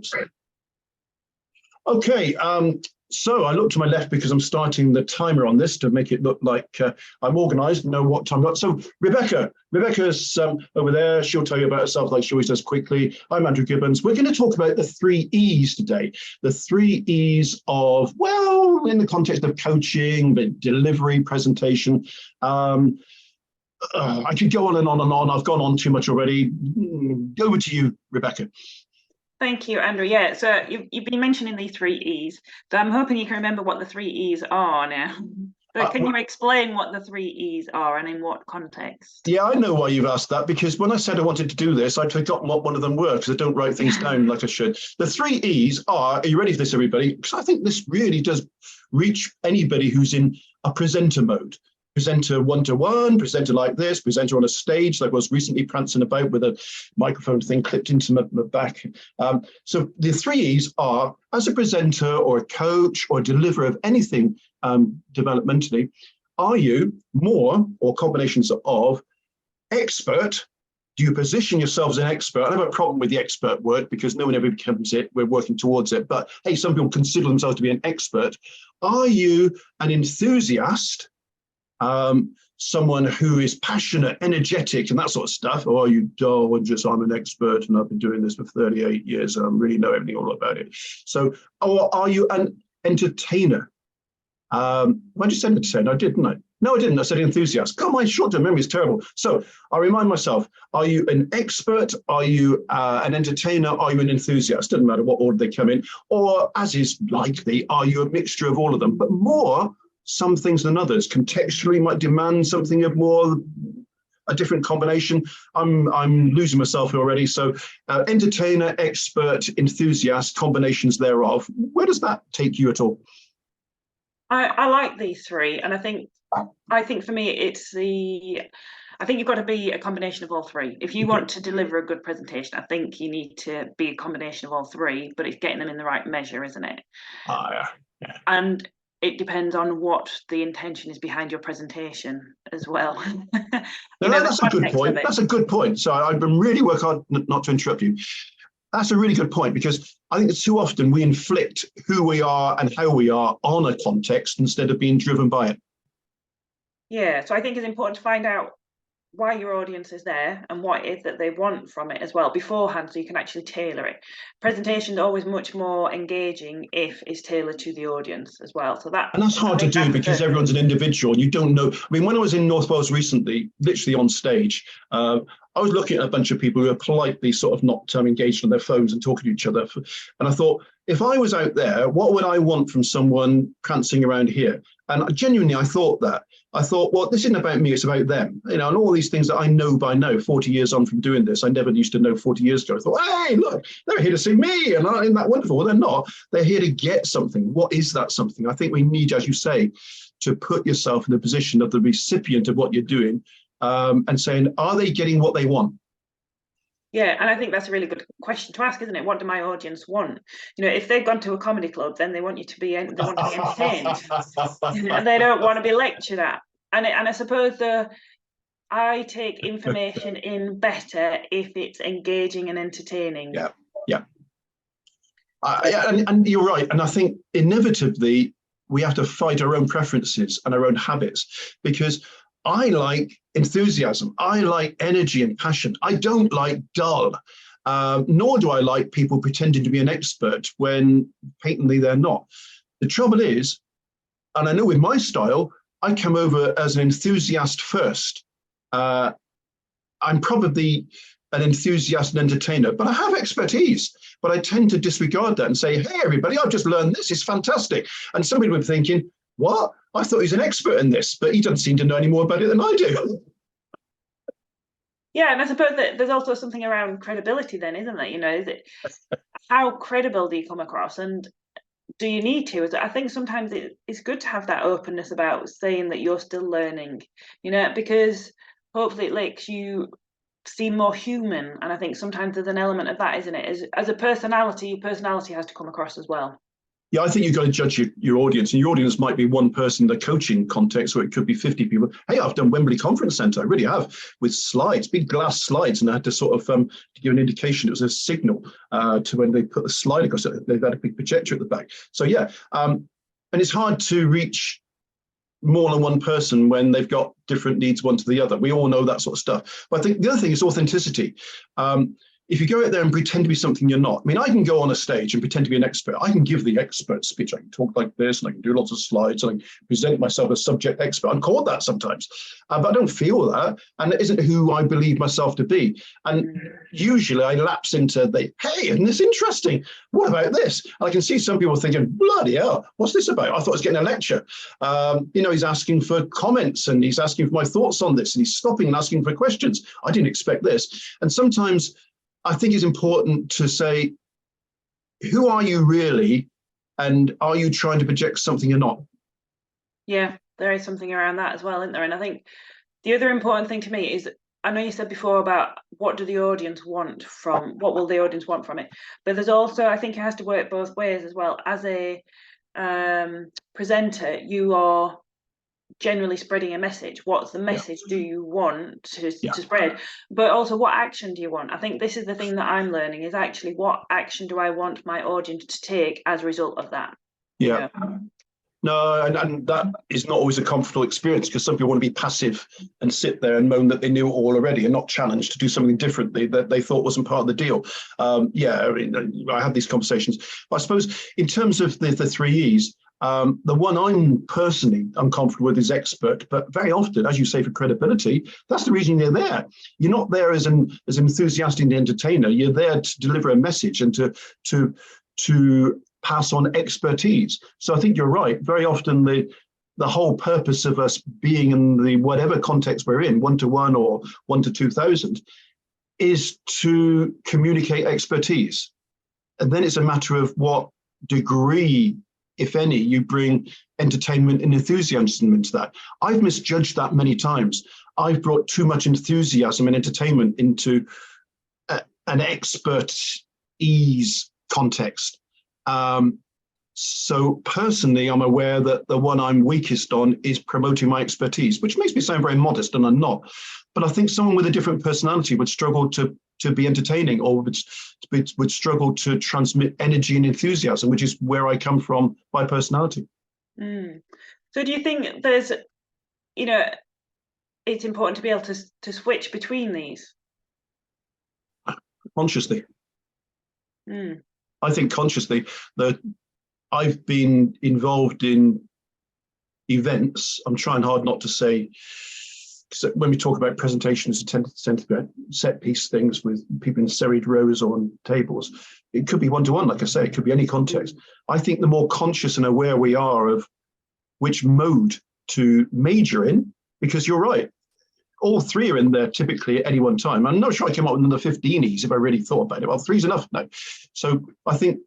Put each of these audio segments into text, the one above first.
So. Okay, so I look to my left because I'm starting the timer on this to make it look like I'm organised, know what time I've got. So Rebecca's over there. She'll tell you about herself like she always does quickly. I'm Andrew Gibbons. We're going to talk about the 3 E's today. The 3 E's of, well, in the context of coaching, but delivery, presentation. I could go on and on and on. I've gone on too much already. Over to you, Rebecca. Thank you, Andrew. Yeah, so you've been mentioning the 3 E's. So I'm hoping you can remember what the 3 E's are now. But can you explain what the 3 E's are and in what context? Yeah, I know why you've asked that, because when I said I wanted to do this, I'd forgotten what one of them were, because I don't write things down like I should. The 3 E's are you ready for this, everybody? Because I think this really does reach anybody who's in a presenter mode. Presenter one-to-one, presenter like this, presenter on a stage like I was recently prancing about with a microphone thing clipped into my back. So the 3 E's are, as a presenter or a coach or a deliverer of anything developmentally, are you more, or combinations of, expert? Do you position yourself as an expert? I have a problem with the expert word because no one ever becomes it. We're working towards it. But hey, some people consider themselves to be an expert. Are you an enthusiast? Someone who is passionate, energetic, and that sort of stuff, or are you dull and just, I'm an expert and I've been doing this for 38 years and I really know everything all about it. So, or are you an entertainer? When did you say entertainer? I didn't I? No, I didn't. I said enthusiast. God, my short-term memory is terrible. So I remind myself, are you an expert? Are you an entertainer? Are you an enthusiast? Doesn't matter what order they come in. Or, as is likely, are you a mixture of all of them? But more some things than others. Contextually might demand something of more, a different combination. I'm losing myself already. So entertainer, expert, enthusiast, combinations thereof. Where does that take you at all? I like these 3, and I think for me I think you've got to be a combination of all 3. If you want to deliver a good presentation, I think you need to be a combination of all 3, but it's getting them in the right measure, isn't it? Yeah. And it depends on what the intention is behind your presentation as well. That's a good point. That's a good point. So I've been really working hard not to interrupt you. That's a really good point, because I think too often we inflict who we are and how we are on a context instead of being driven by it. Yeah, so I think it's important to find out why your audience is there and what it is that they want from it as well beforehand, so you can actually tailor it. Presentation is always much more engaging if it's tailored to the audience as well. So that's hard to do because everyone's an individual. You don't know. I mean, when I was in North Wales recently, literally on stage, I was looking at a bunch of people who are politely sort of not engaged on their phones and talking to each other. And I thought, if I was out there, what would I want from someone prancing around here? And genuinely, I thought that. I thought, well, this isn't about me, it's about them. And all these things that I know by now, 40 years on from doing this, I never used to know 40 years ago. I thought, hey, look, they're here to see me. And isn't that wonderful? Well, they're not. They're here to get something. What is that something? I think we need, as you say, to put yourself in the position of the recipient of what you're doing and saying, are they getting what they want? Yeah, and I think that's a really good question to ask, isn't it? What do my audience want? If they've gone to a comedy club, then they want you to be entertained. They don't want to be lectured at. And I suppose I take information in better if it's engaging and entertaining. Yeah. And you're right. And I think inevitably we have to fight our own preferences and our own habits, because I like enthusiasm. I like energy and passion. I don't like dull, nor do I like people pretending to be an expert when patently they're not. The trouble is, and I know with my style, I come over as an enthusiast first. I'm probably an enthusiast and entertainer, but I have expertise. But I tend to disregard that and say, hey, everybody, I've just learned this. It's fantastic. And somebody would be thinking, what? I thought he's an expert in this, but he doesn't seem to know any more about it than I do. Yeah, and I suppose that there's also something around credibility then, isn't there? Is it how credible do you come across, and do you need to? I think sometimes it's good to have that openness about saying that you're still learning, because hopefully it makes you seem more human. And I think sometimes there's an element of that, isn't it? As a personality, your personality has to come across as well. Yeah, I think you've got to judge your audience, and your audience might be one person in the coaching context, or it could be 50 people. Hey, I've done Wembley Conference Centre, I really have, with slides, big glass slides, and I had to sort of give an indication. It was a signal to when they put the slide across it. They've had a big projector at the back. So yeah, and it's hard to reach more than one person when they've got different needs one to the other. We all know that sort of stuff. But I think the other thing is authenticity. If you go out there and pretend to be something you're not, I mean, I can go on a stage and pretend to be an expert. I can give the expert speech. I can talk like this, and I can do lots of slides, and I can present myself as subject expert. I'm called that sometimes, but I don't feel that, and it isn't who I believe myself to be. And usually I lapse into hey, isn't this interesting? What about this? And I can see some people thinking, bloody hell, what's this about? I thought I was getting a lecture. He's asking for comments, and he's asking for my thoughts on this, and he's stopping and asking for questions. I didn't expect this. And sometimes I think it's important to say, who are you really? And are you trying to project something you're not? Yeah, there is something around that as well, isn't there? And I think the other important thing to me is, I know you said before about what will the audience want from it? But there's also, I think it has to work both ways as well. As a presenter, you are generally spreading a message. What's the message do you want to spread? But also, what action do you want? I think this is the thing that I'm learning, is actually what action do I want my audience to take as a result of that? Yeah. No, and that is not always a comfortable experience, because some people want to be passive and sit there and moan that they knew it all already and not challenged to do something differently that they thought wasn't part of the deal. I have these conversations. But I suppose in terms of the three E's, the one I'm personally uncomfortable with is expert, but very often, as you say, for credibility, that's the reason you're there. You're not there as an enthusiastic entertainer. You're there to deliver a message and to pass on expertise. So I think you're right. Very often the whole purpose of us being in the whatever context we're in, 1-to-1 or 1-to-2,000, is to communicate expertise. And then it's a matter of what degree, if any, you bring entertainment and enthusiasm into that. I've misjudged that many times. I've brought too much enthusiasm and entertainment into an expertise context. So personally, I'm aware that the one I'm weakest on is promoting my expertise, which makes me sound very modest, and I'm not. But I think someone with a different personality would struggle to be entertaining, or would struggle to transmit energy and enthusiasm, which is where I come from by personality. So do you think there's, it's important to be able to switch between these? Consciously. I think consciously. That I've been involved in events. I'm trying hard not to say, because when we talk about presentations, it tends to be set piece things with people in serried rows or on tables. It could be 1-to-1, like I say, it could be any context. I think the more conscious and aware we are of which mode to major in, because you're right, all three are in there typically at any one time. I'm not sure I came up with another 15 E's if I really thought about it. Well, 3's enough now. So I think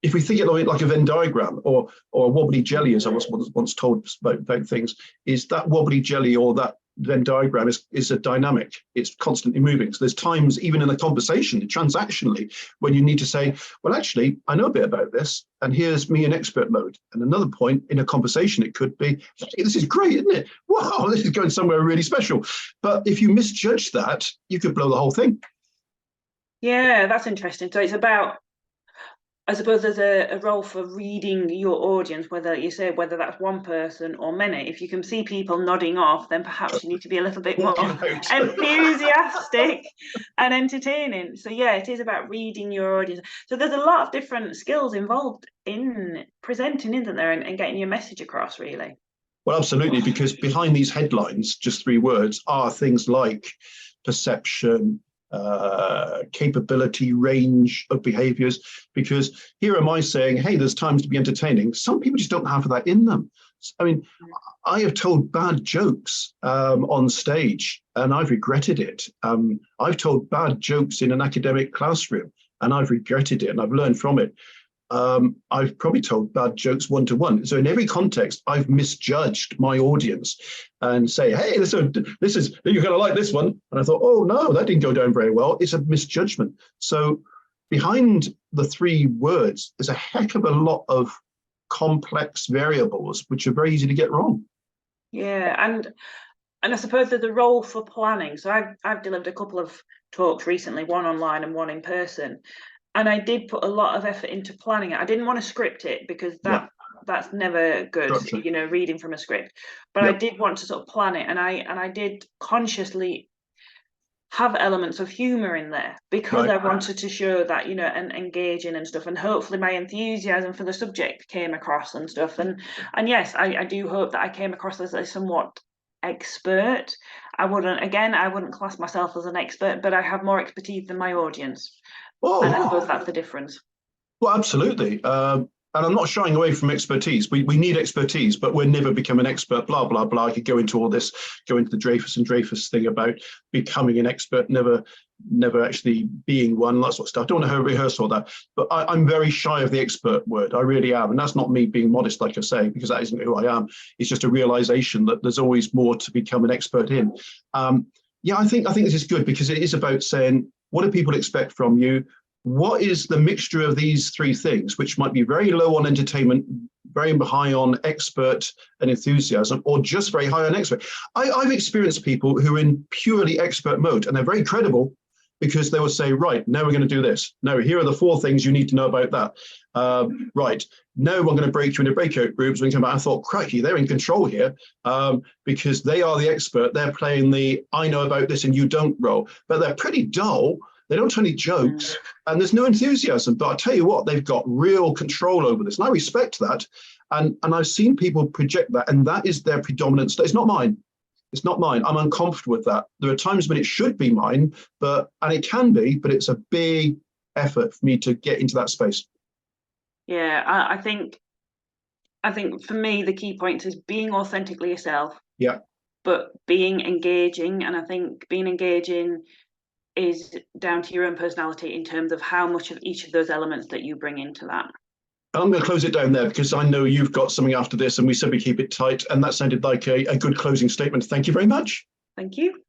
if we think it like a Venn diagram or a wobbly jelly, as I was once told about things, is that wobbly jelly or that Venn diagram is a dynamic. It's constantly moving. So there's times, even in a conversation, transactionally, when you need to say, well, actually, I know a bit about this, and here's me in expert mode. And another point in a conversation, it could be, hey, this is great, isn't it? Wow, this is going somewhere really special. But if you misjudge that, you could blow the whole thing. Yeah, that's interesting. So it's about, I suppose there's a role for reading your audience, whether that's one person or many. If you can see people nodding off, then perhaps you need to be a little bit more enthusiastic and entertaining. So yeah, it is about reading your audience. So there's a lot of different skills involved in presenting, isn't there, and getting your message across, really. Well, absolutely, because behind these headlines, just 3 words, are things like perception, capability, range of behaviors. Because here am I saying, hey, there's times to be entertaining. Some people just don't have that in them. I mean, I have told bad jokes on stage, and I've regretted it. I've told bad jokes in an academic classroom, and I've regretted it, and I've learned from it. I've probably told bad jokes 1-to-1. So in every context, I've misjudged my audience and say, hey, this is, you're going to like this one. And I thought, oh, no, that didn't go down very well. It's a misjudgment. So behind the 3 words, there's a heck of a lot of complex variables which are very easy to get wrong. Yeah, and I suppose there's a role for planning. So I've delivered a couple of talks recently, one online and one in person, and I did put a lot of effort into planning it. I didn't want to script it because that's never good, Structure. you know, reading from a script. But I did want to sort of plan it, and I did consciously have elements of humor in there because I wanted to show that, you know, and engaging and stuff, and hopefully my enthusiasm for the subject came across and stuff. And yes, I do hope that I came across as a somewhat expert. I wouldn't class myself as an expert, but I have more expertise than my audience. And I suppose that's the difference. Well, absolutely. And I'm not shying away from expertise. We need expertise, but we'll never become an expert, blah, blah, blah. I could go into all this, go into the Dreyfus and Dreyfus thing about becoming an expert, never actually being one, that sort of stuff. I don't want to rehearse all that, but I'm very shy of the expert word. I really am. And that's not me being modest, like I say, because that isn't who I am. It's just a realization that there's always more to become an expert in. Yeah, I think this is good because it is about saying, what do people expect from you? What is the mixture of these 3 things, which might be very low on entertainment, very high on expert and enthusiasm, or just very high on expert? I've experienced people who are in purely expert mode, and they're very credible because they will say, right, now we're going to do this. No, here are the 4 things you need to know about that. Right, now I'm going to break you into breakout groups. When you come back, I thought, crikey, they're in control here because they are the expert. They're playing the I know about this and you don't role, but they're pretty dull. They don't tell any jokes and there's no enthusiasm, but I tell you what, they've got real control over this. And I respect that. And I've seen people project that, and that is their predominant. It's not mine. It's not mine. I'm uncomfortable with that. There are times when it should be mine, and it can be, but it's a big effort for me to get into that space. Yeah, I think for me, the key point is being authentically yourself. Yeah. But being engaging, and I think being engaging is down to your own personality in terms of how much of each of those elements that you bring into that. I'm going to close it down there because I know you've got something after this and we said we keep it tight, and that sounded like a good closing statement. Thank you very much. Thank you.